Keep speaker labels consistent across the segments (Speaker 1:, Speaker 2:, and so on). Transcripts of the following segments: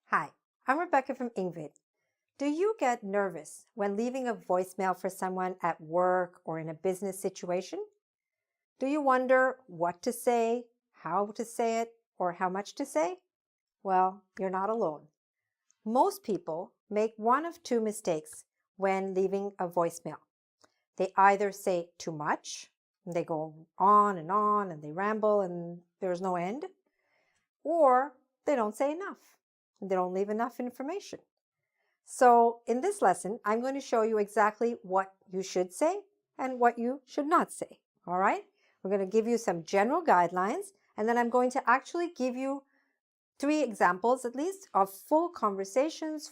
Speaker 1: Hi, I'm Rebecca from Ingvid. Do you get nervous when leaving a voicemail for someone at work or in a business situation? Do you wonder what to say, how to say it, or how much to say? Well, you're not alone. Most people make one of two mistakes when leaving a voicemail. They either say too much, and they go on, and they ramble, and there's no end, or they don't say enough, and they don't leave enough information. So in this lesson, I'm going to show you exactly what you should say and what you should not say. All right? We're going to give you some general guidelines, and then I'm going to actually give you 3 examples at least of full conversations,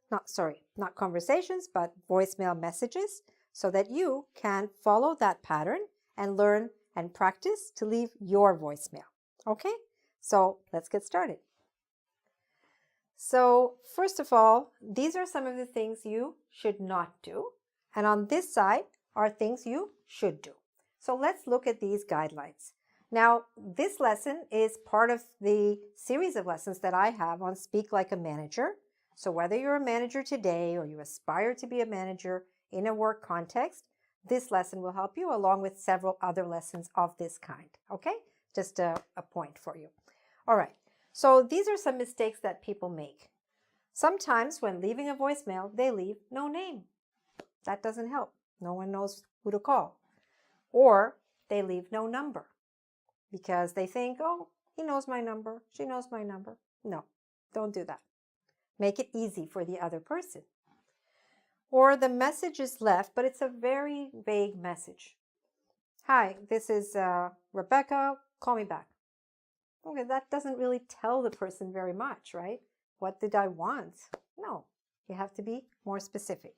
Speaker 1: not conversations, but voicemail messages, so that you can follow that pattern and learn and practice to leave your voicemail. Okay? So let's get started. So first of all, these are some of the things you should not do. And on this side are things you should do. So let's look at these guidelines. Now, this lesson is part of the series of lessons that I have on Speak Like a Manager. So whether you're a manager today or you aspire to be a manager in a work context, this lesson will help you along with several other lessons of this kind. Okay? Just a point for you. All right. So these are some mistakes that people make. Sometimes when leaving a voicemail, they leave no name. That doesn't help. No one knows who to call. Or they leave no number because they think, oh, he knows my number, she knows my number. No, don't do that. Make it easy for the other person. Or the message is left, but it's a very vague message. Hi, this is Rebecca, call me back. Okay, that doesn't really tell the person very much, right? What did I want? No, you have to be more specific.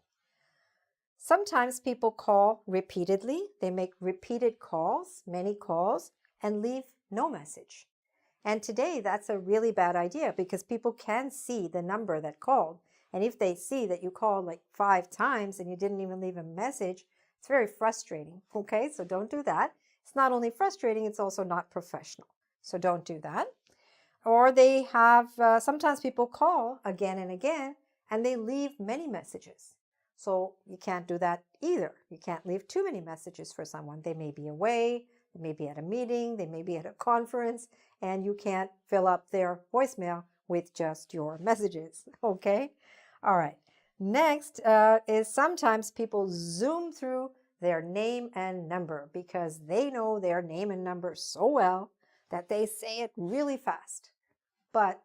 Speaker 1: Sometimes people call repeatedly. They make repeated calls, many calls, and leave no message. And today that's a really bad idea because people can see the number that called. And if they see that you called like 5 times and you didn't even leave a message, it's very frustrating. Okay, so don't do that. It's not only frustrating, it's also not professional. So don't do that. Or they have, sometimes people call again and again and they leave many messages. So you can't do that either. You can't leave too many messages for someone. They may be away, they may be at a meeting, they may be at a conference, and you can't fill up their voicemail with just your messages. Okay? All right. Next is sometimes people zoom through their name and number because they know their name and number so well that they say it really fast. But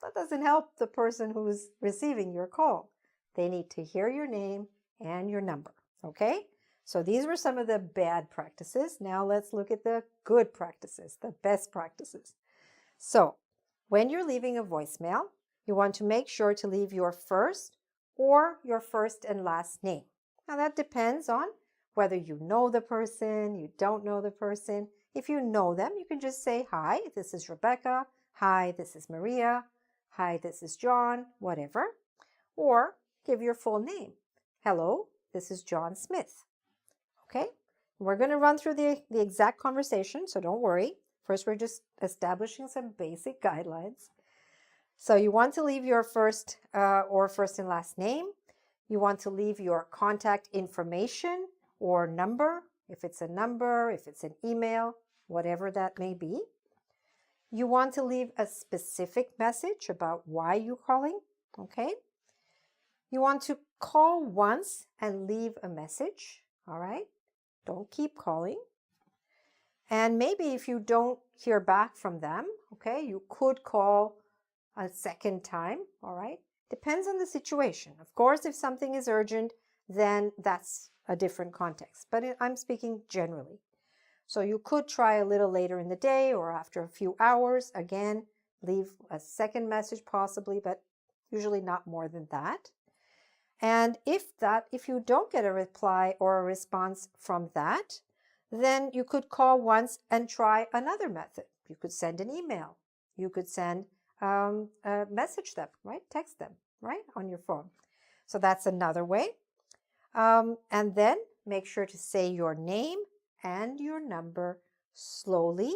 Speaker 1: that doesn't help the person who's receiving your call. They need to hear your name and your number, okay? So these were some of the bad practices. Now let's look at the good practices, the best practices. So when you're leaving a voicemail, you want to make sure to leave your first or your first and last name. Now that depends on whether you know the person, you don't know the person. If you know them, you can just say, hi, this is Rebecca. Hi, this is Maria. Hi, this is John, whatever. Or give your full name. Hello, this is John Smith. Okay? We're going to run through the exact conversation, so don't worry. First, we're just establishing some basic guidelines. So you want to leave your first or first and last name. You want to leave your contact information or number, if it's a number, if it's an email, whatever that may be. You want to leave a specific message about why you're calling, okay? You want to call once and leave a message, all right? Don't keep calling. And maybe if you don't hear back from them, okay, you could call a second time, all right? Depends on the situation. Of course, if something is urgent, then that's a different context. But I'm speaking generally. So you could try a little later in the day or after a few hours. Again, leave a second message possibly, but usually not more than that. And if you don't get a reply or a response from that, then you could call once and try another method. You could send an email. You could send message them, right? Text them, right? On your phone. So that's another way. And then make sure to say your name and your number slowly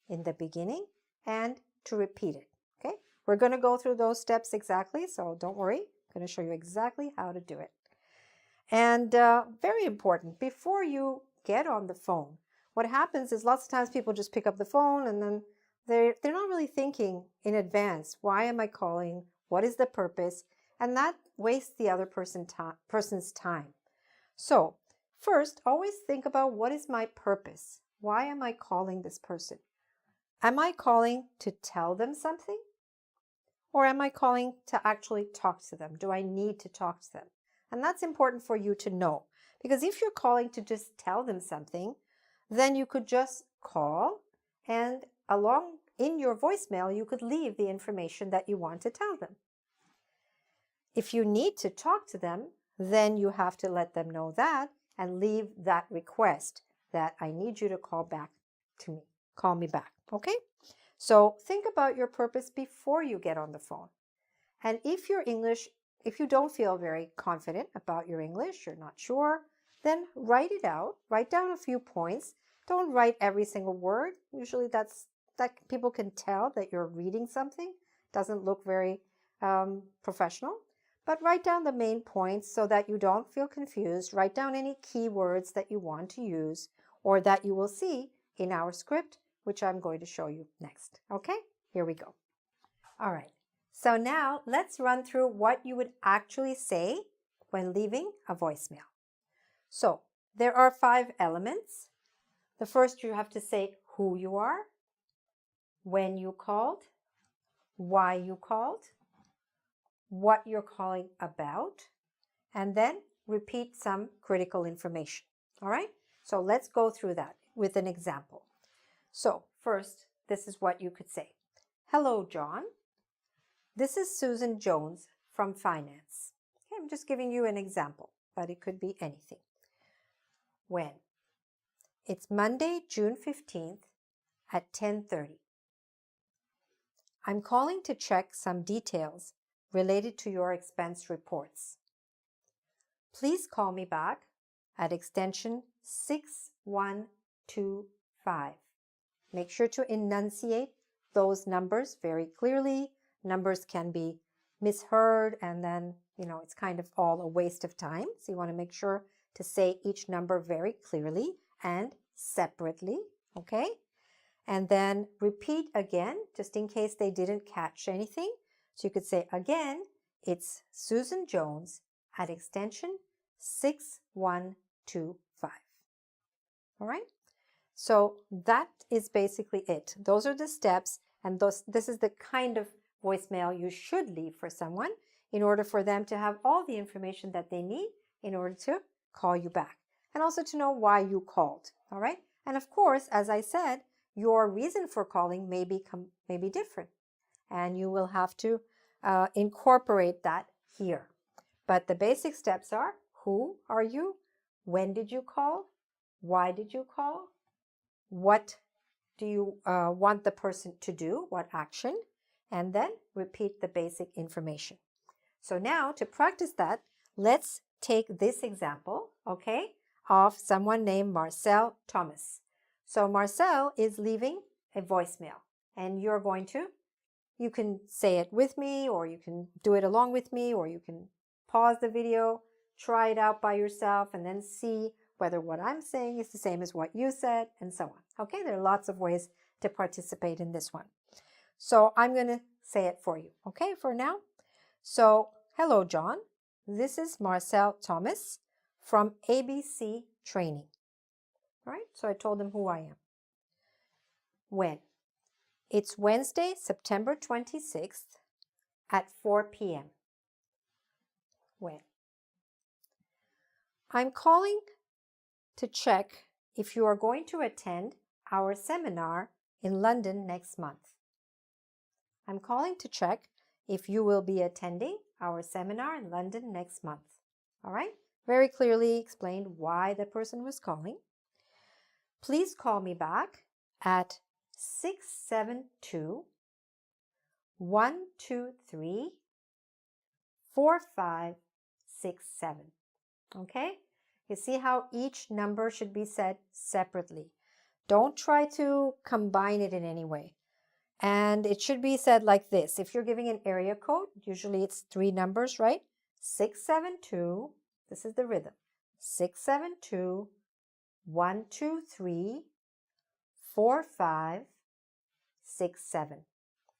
Speaker 1: in the beginning and to repeat it, okay? We're going to go through those steps exactly, so don't worry. I'm going to show you exactly how to do it. And very important, before you get on the phone, what happens is lots of times people just pick up the phone and then they're not really thinking in advance. Why am I calling? What is the purpose? And that wastes the other person's time. So first, always think about, what is my purpose? Why am I calling this person? Am I calling to tell them something? Or am I calling to actually talk to them? Do I need to talk to them? And that's important for you to know, because if you're calling to just tell them something, then you could just call, and along in your voicemail, you could leave the information that you want to tell them. If you need to talk to them, then you have to let them know that and leave that request that I need you to call back to me. Call me back, okay? So think about your purpose before you get on the phone. And if you don't feel very confident about your English, you're not sure, then write it out. Write down a few points. Don't write every single word. Usually that people can tell that you're reading something. Doesn't look very professional. But write down the main points so that you don't feel confused. Write down any keywords that you want to use or that you will see in our script, which I'm going to show you next. Okay, here we go. All right, so now let's run through what you would actually say when leaving a voicemail. So there are 5 elements. The first, you have to say who you are, when you called, why you called, what you're calling about, and then repeat some critical information. All right, so let's go through that with an example. So first, this is what you could say. Hello, John. This is Susan Jones from Finance. Okay, I'm just giving you an example, but it could be anything. When? It's Monday, June 15th at 10:30. I'm calling to check some details related to your expense reports. Please call me back at extension 6125. Make sure to enunciate those numbers very clearly. Numbers can be misheard, and then, it's kind of all a waste of time. So you want to make sure to say each number very clearly and separately, okay? And then repeat again, just in case they didn't catch anything. So you could say again, it's Susan Jones at extension 6125. All right? So that is basically it. Those are the steps, and this is the kind of voicemail you should leave for someone in order for them to have all the information that they need in order to call you back, and also to know why you called. All right? And of course, as I said, your reason for calling may be different, and you will have to incorporate that here. But the basic steps are: who are you? When did you call? Why did you call? What do you want the person to do? What action? And then repeat the basic information. So now, to practice that, let's take this example, okay, of someone named Marcel Thomas. So Marcel is leaving a voicemail, and you can say it with me, or you can do it along with me, or you can pause the video, try it out by yourself, and then see whether what I'm saying is the same as what you said, and so on. Okay, there are lots of ways to participate in this one. So I'm going to say it for you, okay, for now. So, hello, John. This is Marcel Thomas from ABC Training. All right, so I told him who I am. When? It's Wednesday, September 26th at 4 p.m. When? I'm calling to check if you are going to attend our seminar in London next month. I'm calling to check if you will be attending our seminar in London next month. All right? Very clearly explained why the person was calling. Please call me back at 672-123-4567. Okay? You see how each number should be said separately. Don't try to combine it in any way. And it should be said like this. If you're giving an area code, usually it's 3 numbers, right? 672, this is the rhythm. 672, 1, 2, 3, 4, 5, 6, 7.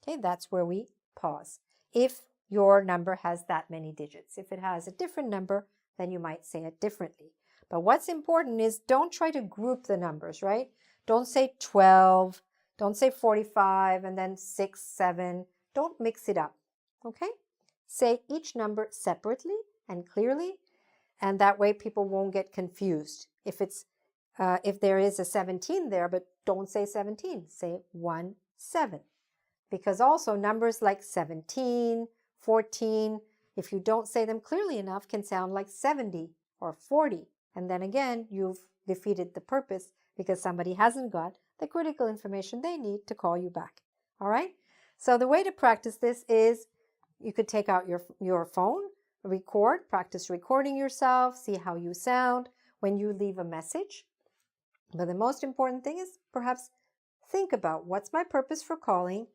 Speaker 1: Okay, that's where we pause. If your number has that many digits. If it has a different number, then you might say it differently. But what's important is don't try to group the numbers, right? Don't say 12, don't say 45, and then 6, 7. Don't mix it up, okay? Say each number separately and clearly, and that way people won't get confused. If there is a 17 there, but don't say 17, say 1, 7. Because also numbers like 17, 14, if you don't say them clearly enough, can sound like 70 or 40. And then again, you've defeated the purpose because somebody hasn't got the critical information they need to call you back. All right? So the way to practice this is you could take out your phone, practice recording yourself, see how you sound when you leave a message. But the most important thing is perhaps think about what's my purpose for calling,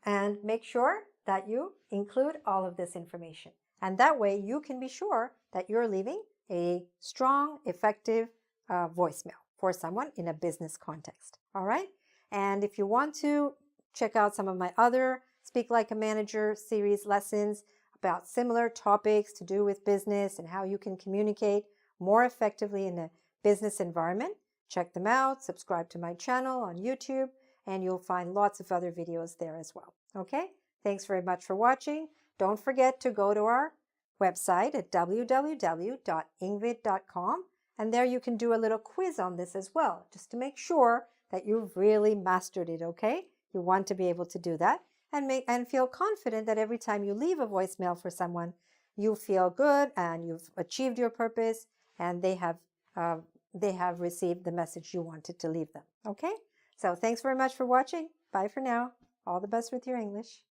Speaker 1: and make sure that you include all of this information. And that way you can be sure that you're leaving a strong, effective voicemail for someone in a business context. All right? And if you want to check out some of my other Speak Like a Manager series lessons about similar topics to do with business and how you can communicate more effectively in a business environment, check them out, subscribe to my channel on YouTube, and you'll find lots of other videos there as well. Okay? Thanks very much for watching. Don't forget to go to our website at www.ingvid.com, and there you can do a little quiz on this as well, just to make sure that you've really mastered it, okay? You want to be able to do that and feel confident that every time you leave a voicemail for someone, you feel good and you've achieved your purpose and they have received the message you wanted to leave them, okay? So thanks very much for watching. Bye for now. All the best with your English.